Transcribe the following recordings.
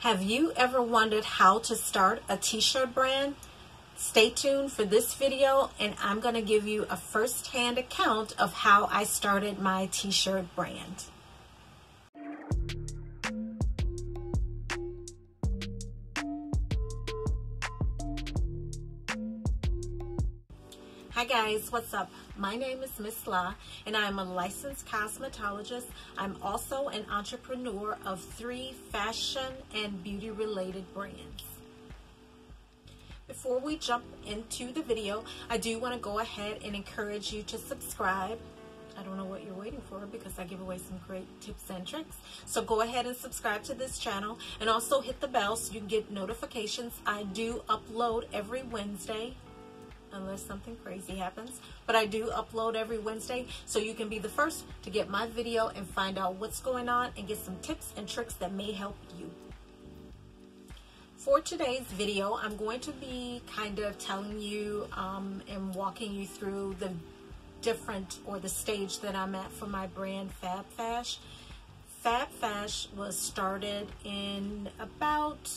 Have you ever wondered how to start a t-shirt brand? Stay tuned for this video and I'm going to give you a first-hand account of how I started my t-shirt brand. Hi guys, what's up? My name is Miss La and I'm a licensed cosmetologist. I'm also an entrepreneur of 3 fashion and beauty related brands. Before we jump into the video, I do want to go ahead and encourage you to subscribe. I don't know what you're waiting for because I give away some great tips and tricks. So go ahead and subscribe to this channel and also hit the bell so you can get notifications. I do upload every Wednesday. Unless something crazy happens, but I do upload every Wednesday, so you can be the first to get my video and find out what's going on and get some tips and tricks that may help you. For today's video, I'm going to be kind of telling you and walking you through the the stage that I'm at for my brand Fab Fash. Fab Fash was started in about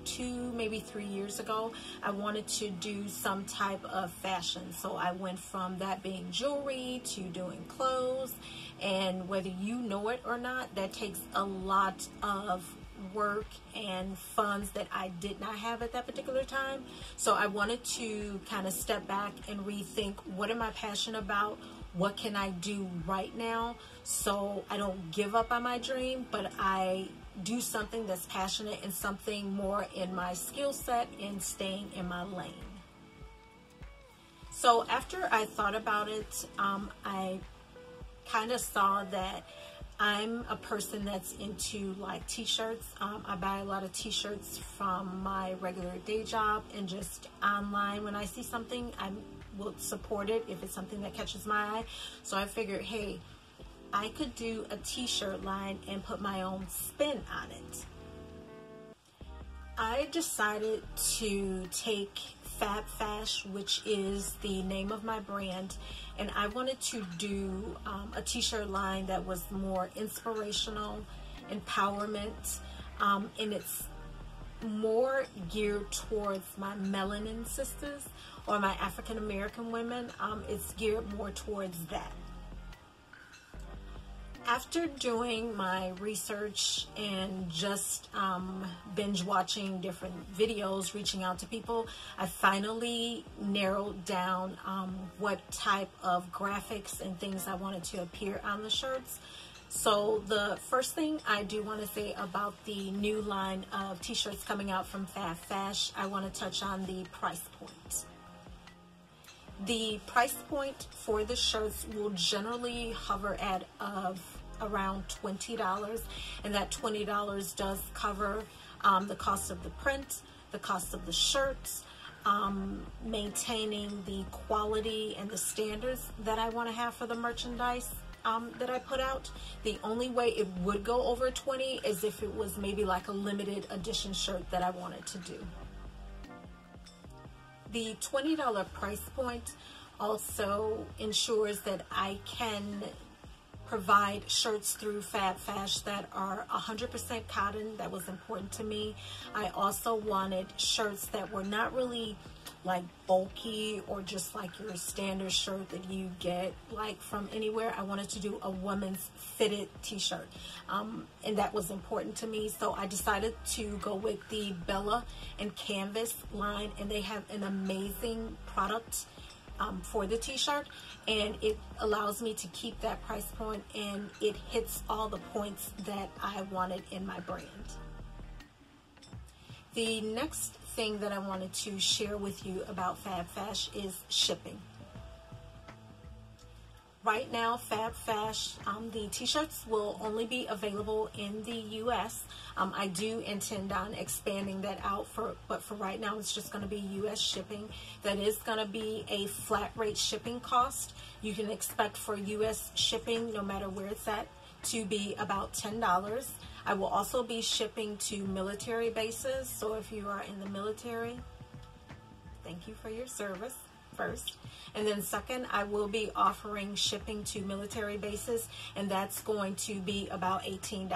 2, maybe 3 years ago. I wanted to do some type of fashion, so I went from that being jewelry to doing clothes, and whether you know it or not, that takes a lot of work and funds that I did not have at that particular time. So I wanted to kind of step back and rethink, what am I passionate about? What can I do right now so I don't give up on my dream, but I do something that's passionate and something more in my skill set and staying in my lane. So after I thought about it, I kind of saw that I'm a person that's into like t-shirts. I buy a lot of t-shirts from my regular day job and just online. When I see something, I will support it if it's something that catches my eye. So I figured, hey, I could do a t-shirt line and put my own spin on it. I decided to take Fab Fash, which is the name of my brand, and I wanted to do a t-shirt line that was more inspirational, empowerment, and it's more geared towards my melanin sisters or my African American women. It's geared more towards that. After doing my research and just binge watching different videos, reaching out to people, I finally narrowed down what type of graphics and things I wanted to appear on the shirts. So the first thing I do want to say about the new line of t-shirts coming out from Fab Fash, I want to touch on the price point. The price point for the shirts will generally hover at around $20, and that $20 does cover the cost of the print, the cost of the shirts, maintaining the quality and the standards that I want to have for the merchandise that I put out. The only way it would go over $20 is if it was maybe like a limited edition shirt that I wanted to do. The $20 price point also ensures that I can provide shirts through Fab Fash that are 100% cotton. That was important to me. I also wanted shirts that were not really like bulky or just like your standard shirt that you get like from anywhere. I wanted to do a woman's fitted t-shirt, and that was important to me. So I decided to go with the Bella and Canvas line, and they have an amazing product for the t-shirt, and it allows me to keep that price point, and it hits all the points that I wanted in my brand. The next thing that I wanted to share with you about Fab Fash is shipping. Right now, Fab Fash, the t-shirts will only be available in the US. I do intend on expanding that out, but for right now, it's just going to be US shipping. That is going to be a flat rate shipping cost. You can expect for US shipping, no matter where it's at, to be about $10. I will also be shipping to military bases. So if you are in the military, thank you for your service. First, and then second, I will be offering shipping to military bases, and that's going to be about $18.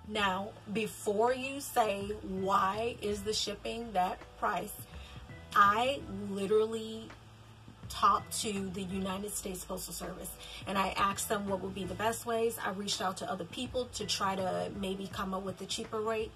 Now, before you say, why is the shipping that price? I literally talked to the United States Postal Service and I asked them what would be the best ways. I reached out to other people to try to maybe come up with a cheaper rate.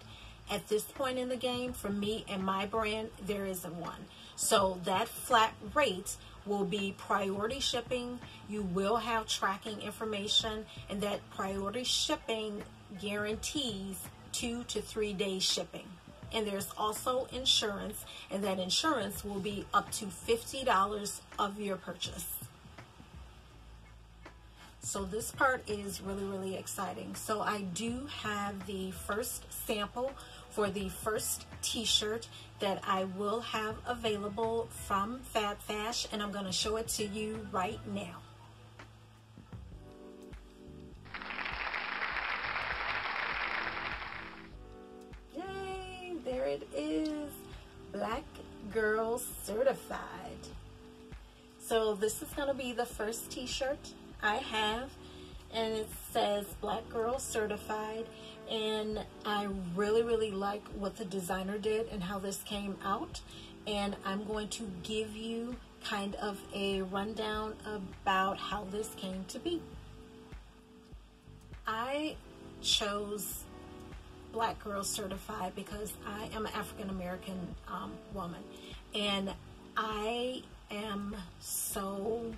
At this point in the game, for me and my brand, there isn't one. So that flat rate will be priority shipping. You will have tracking information, and that priority shipping guarantees 2 to 3 days shipping. And there's also insurance, and that insurance will be up to $50 of your purchase. So this part is really, really exciting. So I do have the first sample for the first t-shirt that I will have available from FabFash, and I'm going to show it to you right now. There it is, Black Girl Certified. So this is going to be the first t-shirt I have, and it says Black Girl Certified, and I really, really like what the designer did and how this came out, and I'm going to give you kind of a rundown about how this came to be. I chose Black Girl Certified because I am an African American woman, and I am so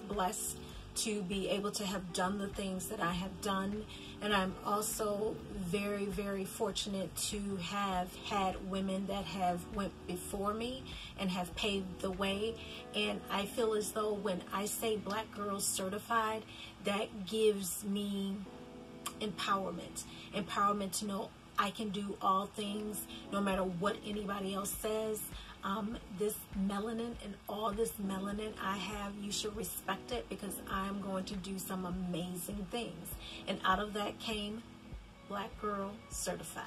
blessed to be able to have done the things that I have done, and I'm also very, very fortunate to have had women that have went before me and have paved the way. And I feel as though when I say Black Girl Certified, that gives me empowerment to know I can do all things no matter what anybody else says. This melanin and all this melanin I have, you should respect it, because I'm going to do some amazing things. And out of that came Black Girl Certified.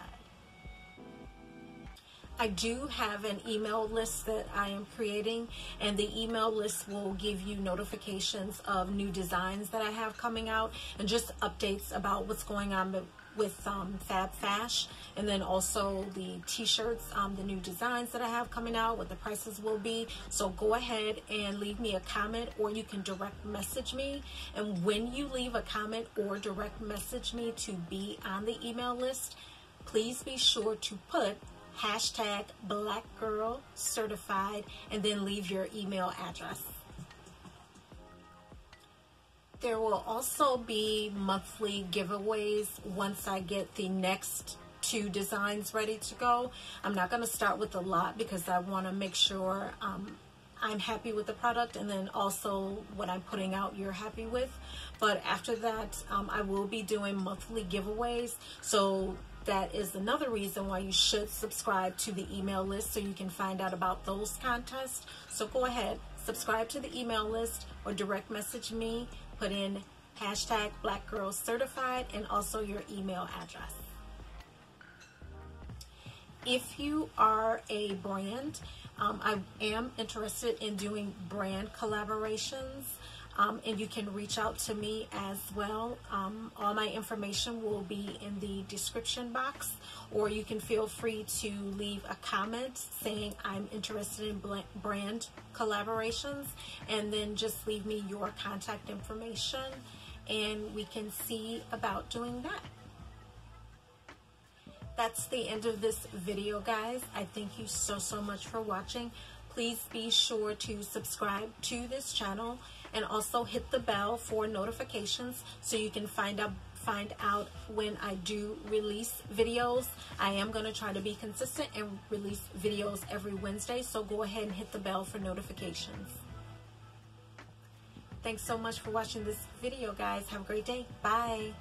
I do have an email list that I am creating, and the email list will give you notifications of new designs that I have coming out and just updates about what's going on with FabFash, and then also the t-shirts, the new designs that I have coming out, what the prices will be. So go ahead and leave me a comment, or you can direct message me. And when you leave a comment or direct message me to be on the email list, please be sure to put hashtag Black Girl Certified and then leave your email address. There will also be monthly giveaways once I get the next 2 designs ready to go. I'm not going to start with a lot because I want to make sure I'm happy with the product, and then also what I'm putting out you're happy with. But after that, I will be doing monthly giveaways. So that is another reason why you should subscribe to the email list so you can find out about those contests. So go ahead, subscribe to the email list or direct message me. Put in hashtag Black Girl Certified and also your email address. If you are a brand, I am interested in doing brand collaborations, and you can reach out to me as well. All my information will be in the description box, or you can feel free to leave a comment saying I'm interested in brand collaborations, and then just leave me your contact information and we can see about doing that. That's the end of this video, guys. I thank you so much for watching. Please be sure to subscribe to this channel and also hit the bell for notifications so you can find out when I do release videos. I am going to try to be consistent and release videos every Wednesday, so go ahead and hit the bell for notifications. Thanks so much for watching this video, guys. Have a great day. Bye.